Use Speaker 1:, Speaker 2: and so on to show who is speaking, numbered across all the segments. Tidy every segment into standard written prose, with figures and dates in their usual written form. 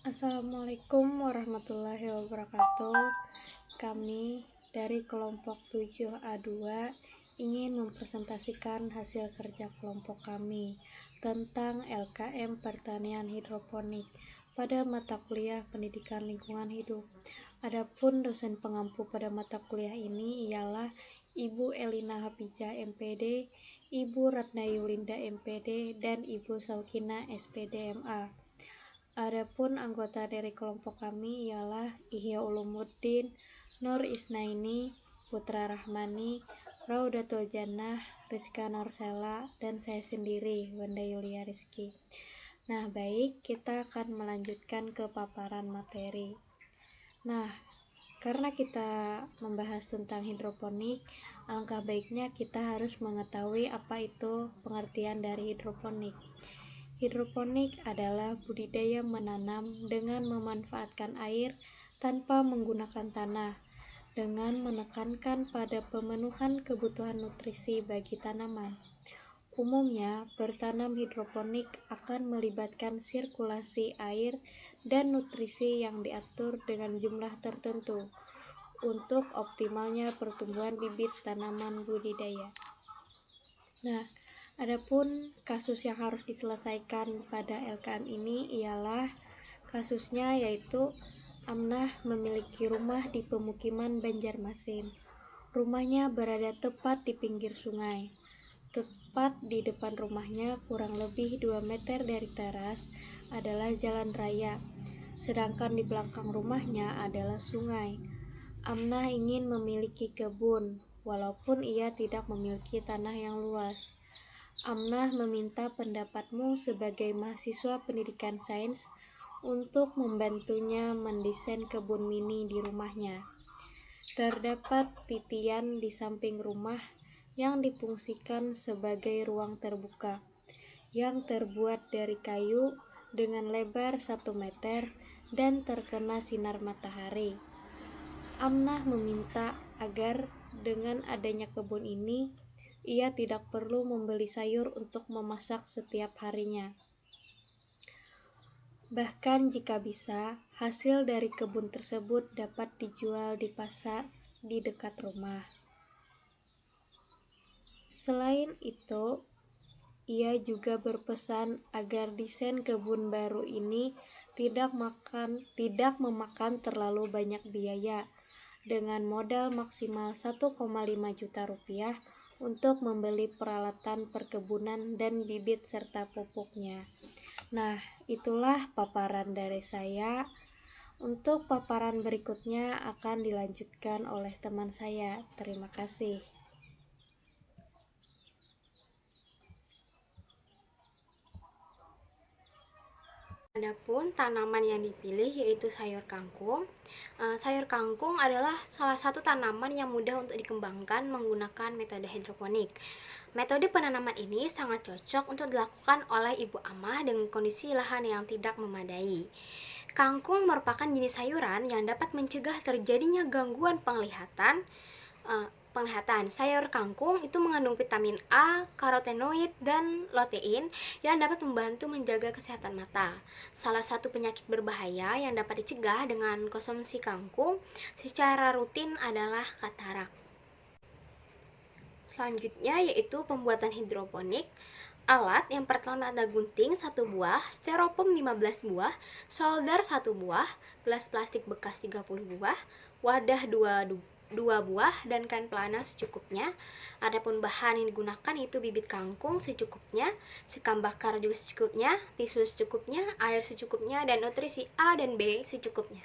Speaker 1: Assalamualaikum warahmatullahi wabarakatuh. Kami dari kelompok 7A2 ingin mempresentasikan hasil kerja kelompok kami tentang LKM Pertanian Hidroponik pada mata kuliah Pendidikan Lingkungan Hidup. Adapun dosen pengampu pada mata kuliah ini ialah Ibu Elina Hafijah MPD, Ibu Ratna Yulinda MPD, dan Ibu Saukina SPD MA. Adapun anggota dari kelompok kami ialah Ihya Ulumuddin, Nur Isnaini, Putra Rahmani, Raudatul Jannah, Rizka Norsela, dan saya sendiri, Wanda Yulia Rizky. Nah, baik, kita akan melanjutkan ke paparan materi. Nah, karena kita membahas tentang hidroponik, alangkah baiknya kita harus mengetahui apa itu pengertian dari hidroponik. Hidroponik adalah budidaya menanam dengan memanfaatkan air tanpa menggunakan tanah, dengan menekankan pada pemenuhan kebutuhan nutrisi bagi tanaman. Umumnya, bertanam hidroponik akan melibatkan sirkulasi air dan nutrisi yang diatur dengan jumlah tertentu untuk optimalnya pertumbuhan bibit tanaman budidaya. Nah, adapun kasus yang harus diselesaikan pada LKM ini ialah kasusnya yaitu Amnah memiliki rumah di pemukiman Banjarmasin. Rumahnya berada tepat di pinggir sungai. Tepat di depan rumahnya kurang lebih 2 meter dari teras adalah jalan raya, sedangkan di belakang rumahnya adalah sungai. Amnah ingin memiliki kebun, walaupun ia tidak memiliki tanah yang luas. Amnah meminta pendapatmu sebagai mahasiswa pendidikan sains untuk membantunya mendesain kebun mini di rumahnya. Terdapat titian di samping rumah yang difungsikan sebagai ruang terbuka, yang terbuat dari kayu dengan lebar 1 meter dan terkena sinar matahari. Amnah meminta agar dengan adanya kebun ini, ia tidak perlu membeli sayur untuk memasak setiap harinya. Bahkan jika bisa, hasil dari kebun tersebut dapat dijual di pasar di dekat rumah. Selain itu, ia juga berpesan agar desain kebun baru ini tidak memakan terlalu banyak biaya, dengan modal maksimal 1,5 juta rupiah untuk membeli peralatan perkebunan dan bibit serta pupuknya. Nah, itulah paparan dari saya. Untuk paparan berikutnya akan dilanjutkan oleh teman saya. Terima kasih.
Speaker 2: Adapun tanaman yang dipilih yaitu sayur kangkung. Sayur kangkung adalah salah satu tanaman yang mudah untuk dikembangkan menggunakan metode hidroponik. Metode penanaman ini sangat cocok untuk dilakukan oleh ibu amah dengan kondisi lahan yang tidak memadai. Kangkung merupakan jenis sayuran yang dapat mencegah terjadinya gangguan penglihatan. Sayur kangkung itu mengandung vitamin A, karotenoid, dan lutein yang dapat membantu menjaga kesehatan mata. Salah satu penyakit berbahaya yang dapat dicegah dengan konsumsi kangkung secara rutin adalah katarak. Selanjutnya yaitu pembuatan hidroponik. Alat yang pertama ada gunting 1 buah, styrofoam 15 buah, solder 1 buah, gelas plastik bekas 30 buah, wadah 2 buah, dan kain pelana secukupnya. Adapun bahan yang digunakan itu bibit kangkung secukupnya, sekam bakar juga secukupnya, tisu secukupnya, air secukupnya, dan nutrisi A dan B secukupnya.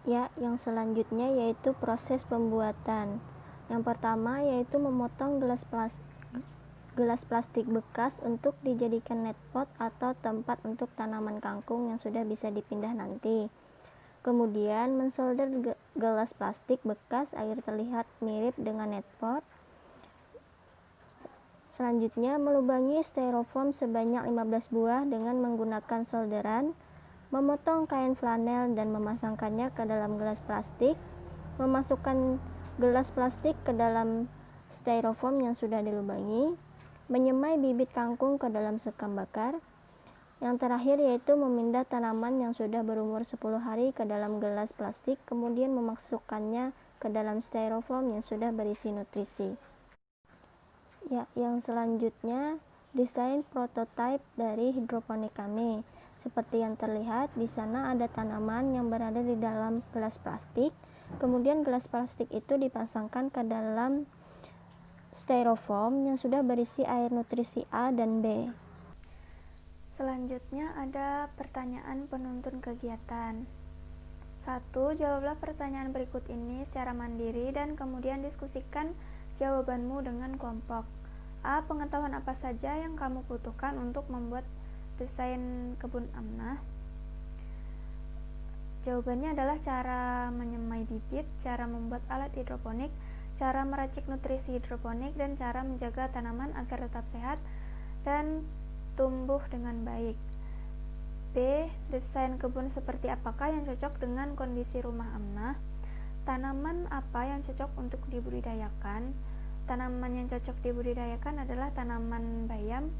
Speaker 3: Ya, yang selanjutnya yaitu proses pembuatan. Yang pertama yaitu memotong gelas plastik bekas untuk dijadikan net pot atau tempat untuk tanaman kangkung yang sudah bisa dipindah nanti. Kemudian mensolder gelas plastik bekas agar terlihat mirip dengan net pot. Selanjutnya melubangi styrofoam sebanyak 15 buah dengan menggunakan solderan. Memotong kain flanel dan memasangkannya ke dalam gelas plastik. Memasukkan gelas plastik ke dalam styrofoam yang sudah dilubangi. Menyemai bibit kangkung ke dalam sekam bakar. Yang terakhir yaitu memindah tanaman yang sudah berumur 10 hari ke dalam gelas plastik, kemudian memasukkannya ke dalam styrofoam yang sudah berisi nutrisi. Ya, yang selanjutnya desain prototipe dari hidroponik kami. Seperti yang terlihat di sana ada tanaman yang berada di dalam gelas plastik. Kemudian gelas plastik itu dipasangkan ke dalam styrofoam yang sudah berisi air nutrisi A dan B. Selanjutnya ada pertanyaan penuntun kegiatan. 1. Jawablah pertanyaan berikut ini secara mandiri dan kemudian diskusikan jawabanmu dengan kelompok. A. Pengetahuan apa saja yang kamu butuhkan untuk membuat desain kebun amanah? Jawabannya adalah cara menyemai bibit, cara membuat alat hidroponik, cara meracik nutrisi hidroponik, dan cara menjaga tanaman agar tetap sehat dan tumbuh dengan baik. B. Desain kebun seperti apakah yang cocok dengan kondisi rumah amanah? Tanaman apa yang cocok untuk dibudidayakan? Tanaman yang cocok dibudidayakan adalah tanaman bayam,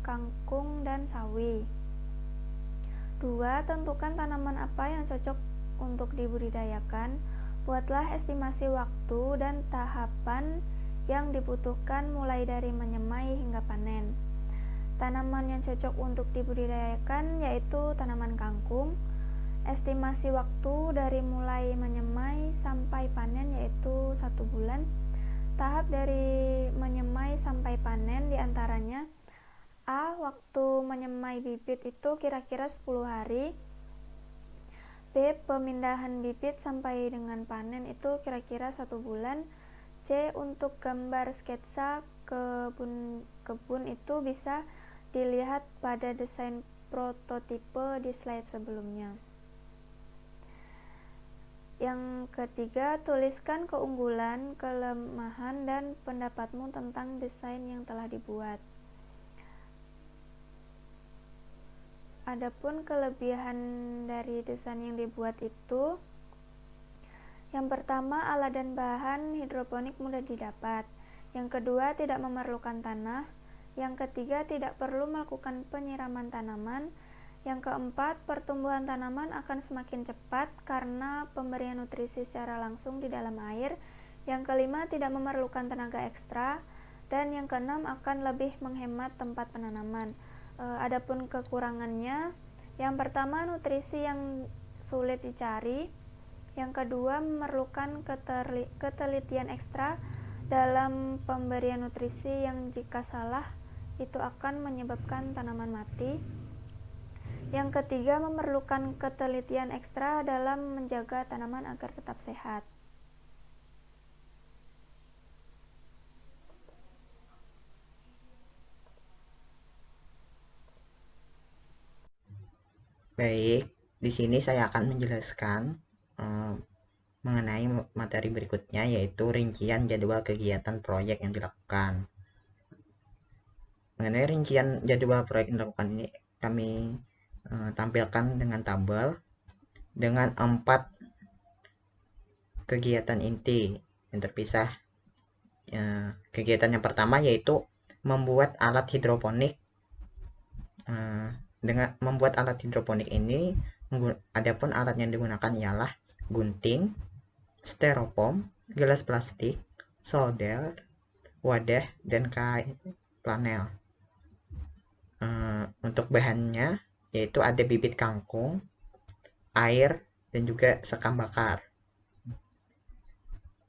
Speaker 3: kangkung, dan sawi. 2. Tentukan tanaman apa yang cocok untuk dibudidayakan. Buatlah estimasi waktu dan tahapan yang dibutuhkan mulai dari menyemai hingga panen. Tanaman yang cocok untuk dibudidayakan yaitu tanaman kangkung. Estimasi waktu dari mulai menyemai sampai panen yaitu 1 bulan. Tahap dari menyemai sampai panen diantaranya: A. Waktu menyemai bibit itu kira-kira 10 hari. B. Pemindahan bibit sampai dengan panen itu kira-kira 1 bulan. C. Untuk gambar sketsa kebun itu bisa dilihat pada desain prototipe di slide sebelumnya. Yang ketiga, tuliskan keunggulan, kelemahan, dan pendapatmu tentang desain yang telah dibuat. Adapun kelebihan dari desain yang dibuat itu, yang pertama, alat dan bahan hidroponik mudah didapat. Yang kedua, tidak memerlukan tanah. Yang ketiga, tidak perlu melakukan penyiraman tanaman. Yang keempat, pertumbuhan tanaman akan semakin cepat karena pemberian nutrisi secara langsung di dalam air. Yang kelima, tidak memerlukan tenaga ekstra. Dan yang keenam, akan lebih menghemat tempat penanaman. Adapun kekurangannya, yang pertama, nutrisi yang sulit dicari. Yang kedua, memerlukan ketelitian ekstra dalam pemberian nutrisi yang jika salah itu akan menyebabkan tanaman mati. Yang ketiga, memerlukan ketelitian ekstra dalam menjaga tanaman agar tetap sehat.
Speaker 4: Baik, di sini saya akan menjelaskan mengenai materi berikutnya, yaitu rincian jadwal kegiatan proyek yang dilakukan. Mengenai rincian jadwal proyek yang dilakukan ini kami tampilkan dengan tabel dengan 4 kegiatan inti yang terpisah. Kegiatan yang pertama yaitu membuat alat hidroponik. Dengan membuat alat hidroponik ini, adapun alat yang digunakan ialah gunting, styrofoam, gelas plastik, solder, wadah, dan kain flanel. Untuk bahannya yaitu ada bibit kangkung, air, dan juga sekam bakar.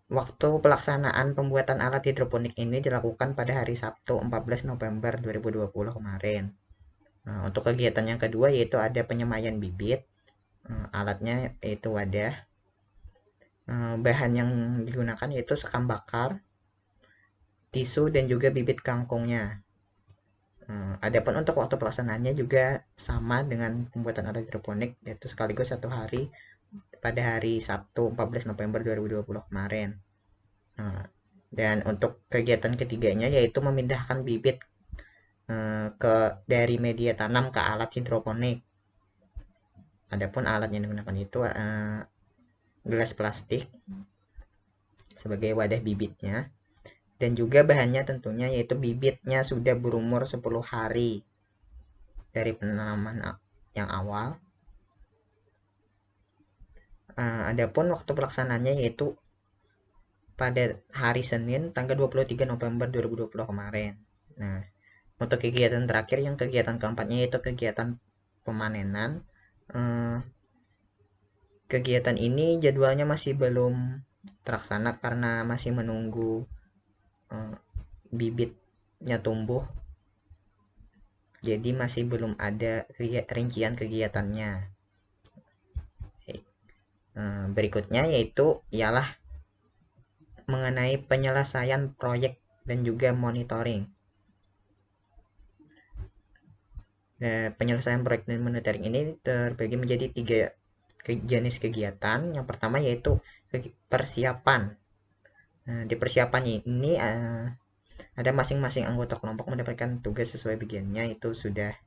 Speaker 4: Waktu pelaksanaan pembuatan alat hidroponik ini dilakukan pada hari Sabtu 14 November 2020 kemarin. Untuk kegiatan yang kedua yaitu ada penyemaian bibit. Alatnya yaitu wadah. Bahan yang digunakan yaitu sekam bakar, tisu, dan juga bibit kangkungnya. Adapun untuk waktu pelaksanaannya juga sama dengan pembuatan alat hidroponik, yaitu sekaligus 1 hari pada hari Sabtu 14 November 2020 kemarin. Dan untuk kegiatan ketiganya yaitu memindahkan bibit dari media tanam ke alat hidroponik. Adapun alat yang digunakan itu gelas plastik sebagai wadah bibitnya, dan juga bahannya tentunya yaitu bibitnya sudah berumur 10 hari. dari penanaman yang awal. Adapun waktu pelaksanaannya yaitu pada hari Senin tanggal 23 November 2020 kemarin. Nah, untuk kegiatan terakhir yang kegiatan keempatnya yaitu kegiatan pemanenan. Kegiatan ini jadwalnya masih belum terlaksana karena masih menunggu bibitnya tumbuh. Jadi masih belum ada rincian kegiatannya. Berikutnya yaitu ialah mengenai penyelesaian proyek dan juga monitoring. Penyelesaian proyek dan monitoring ini terbagi menjadi 3 jenis kegiatan. Yang pertama yaitu persiapan. Di persiapan ini ada masing-masing anggota kelompok mendapatkan tugas sesuai bagiannya, itu sudah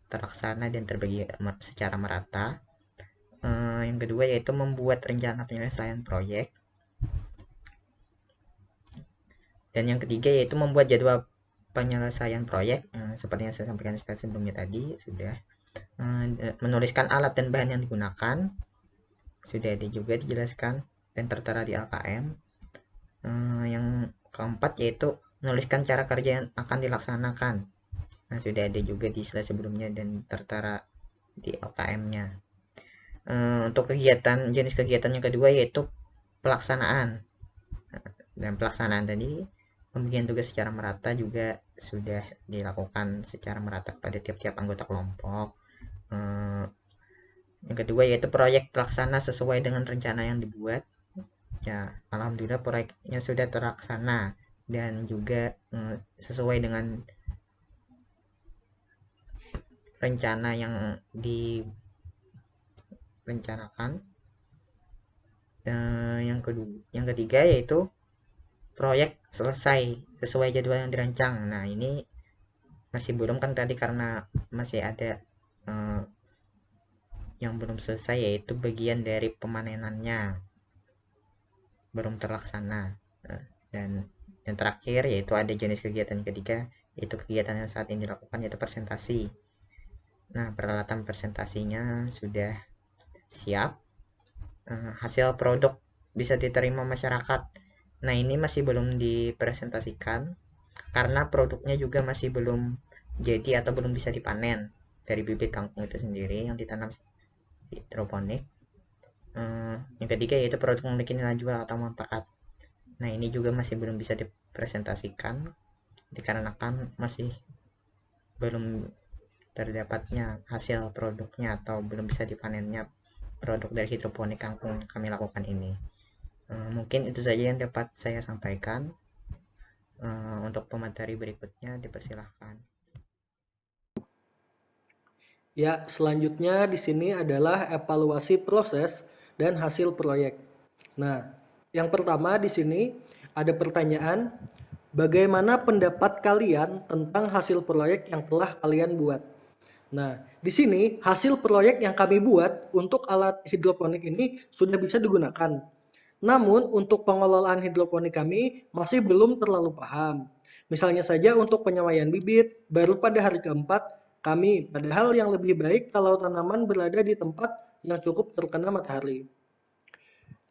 Speaker 4: terlaksana dan terbagi secara merata. Yang kedua yaitu membuat rencana penyelesaian proyek. Dan yang ketiga yaitu membuat jadwal penyelesaian proyek. Seperti yang saya sampaikan sebelumnya tadi, sudah menuliskan alat dan bahan yang digunakan, sudah ada juga dijelaskan dan tertera di LKM. Yang keempat yaitu menuliskan cara kerja yang akan dilaksanakan. Nah, sudah ada juga di slide sebelumnya dan tertera di LKM-nya. Untuk jenis kegiatan yang kedua yaitu pelaksanaan. Dan pelaksanaan tadi, pembagian tugas secara merata juga sudah dilakukan secara merata kepada tiap-tiap anggota kelompok. Yang kedua yaitu proyek pelaksana sesuai dengan rencana yang dibuat. Ya, alhamdulillah proyeknya sudah terlaksana dan juga sesuai dengan rencana yang direncanakan. Yang ketiga yaitu proyek selesai sesuai jadwal yang dirancang. Nah, ini masih belum kan tadi karena masih ada yang belum selesai, yaitu bagian dari pemanenannya belum terlaksana. Dan yang terakhir yaitu ada jenis kegiatan ketiga, yaitu kegiatan yang saat ini dilakukan yaitu presentasi. Nah, peralatan presentasinya sudah siap. Hasil produk bisa diterima masyarakat. Nah, ini masih belum dipresentasikan karena produknya juga masih belum jadi atau belum bisa dipanen dari bibit kangkung itu sendiri yang ditanam hidroponik. Yang ketiga yaitu produk memiliki nilai jual atau manfaat. Nah, ini juga masih belum bisa dipresentasikan dikarenakan masih belum terdapatnya hasil produknya atau belum bisa dipanennya produk dari hidroponik kangkung yang kami lakukan ini. Mungkin itu saja yang dapat saya sampaikan. Untuk pemateri berikutnya dipersilahkan.
Speaker 5: Ya, selanjutnya di sini adalah evaluasi proses dan hasil proyek. Nah, yang pertama di sini ada pertanyaan, bagaimana pendapat kalian tentang hasil proyek yang telah kalian buat? Nah, di sini hasil proyek yang kami buat untuk alat hidroponik ini sudah bisa digunakan. Namun, untuk pengelolaan hidroponik kami masih belum terlalu paham. Misalnya saja untuk penyemaian bibit, baru pada hari keempat kami, padahal yang lebih baik kalau tanaman berada di tempat yang cukup terkena matahari.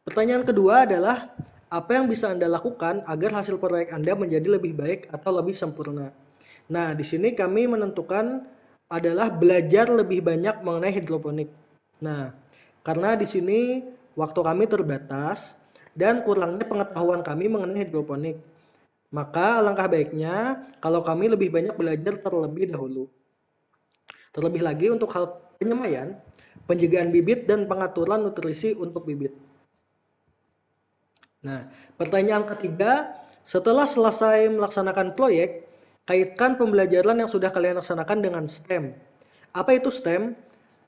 Speaker 5: Pertanyaan kedua adalah, apa yang bisa Anda lakukan agar hasil proyek Anda menjadi lebih baik atau lebih sempurna? Nah, di sini kami menentukan adalah belajar lebih banyak mengenai hidroponik. Nah, karena di sini waktu kami terbatas dan kurangnya pengetahuan kami mengenai hidroponik, maka alangkah baiknya kalau kami lebih banyak belajar terlebih dahulu. Terlebih lagi untuk hal penyemaian, penjagaan bibit dan pengaturan nutrisi untuk bibit. Nah, pertanyaan ketiga, setelah selesai melaksanakan proyek, kaitkan pembelajaran yang sudah kalian laksanakan dengan STEM. Apa itu STEM?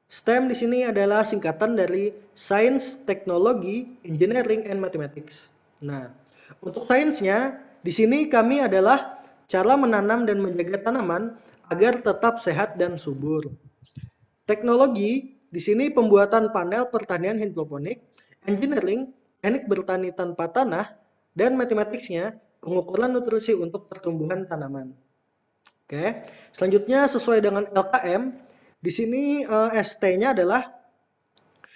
Speaker 5: STEM di sini adalah singkatan dari Science, Technology, Engineering, and Mathematics. Nah, untuk sainsnya, di sini kami adalah cara menanam dan menjaga tanaman agar tetap sehat dan subur. Teknologi, di sini pembuatan panel pertanian hidroponik, engineering, teknik bertani tanpa tanah, dan matematiknya, pengukuran nutrisi untuk pertumbuhan tanaman. Oke. Selanjutnya sesuai dengan LKM, di sini ST-nya adalah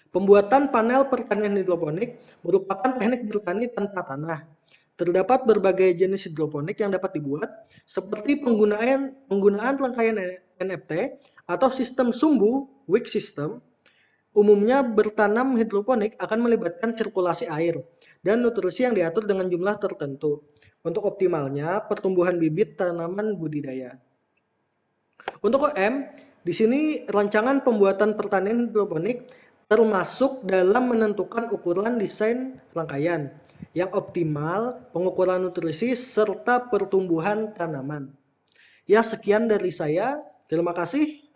Speaker 5: pembuatan panel pertanian hidroponik merupakan teknik bertani tanpa tanah. Terdapat berbagai jenis hidroponik yang dapat dibuat, seperti penggunaan rangkaian NFT atau sistem sumbu wick system. Umumnya bertanam hidroponik akan melibatkan sirkulasi air dan nutrisi yang diatur dengan jumlah tertentu untuk optimalnya pertumbuhan bibit tanaman budidaya. Untuk OM, di sini rancangan pembuatan pertanian hidroponik termasuk dalam menentukan ukuran desain rangkaian yang optimal, pengukuran nutrisi, serta pertumbuhan tanaman. Ya, sekian dari saya. Terima kasih.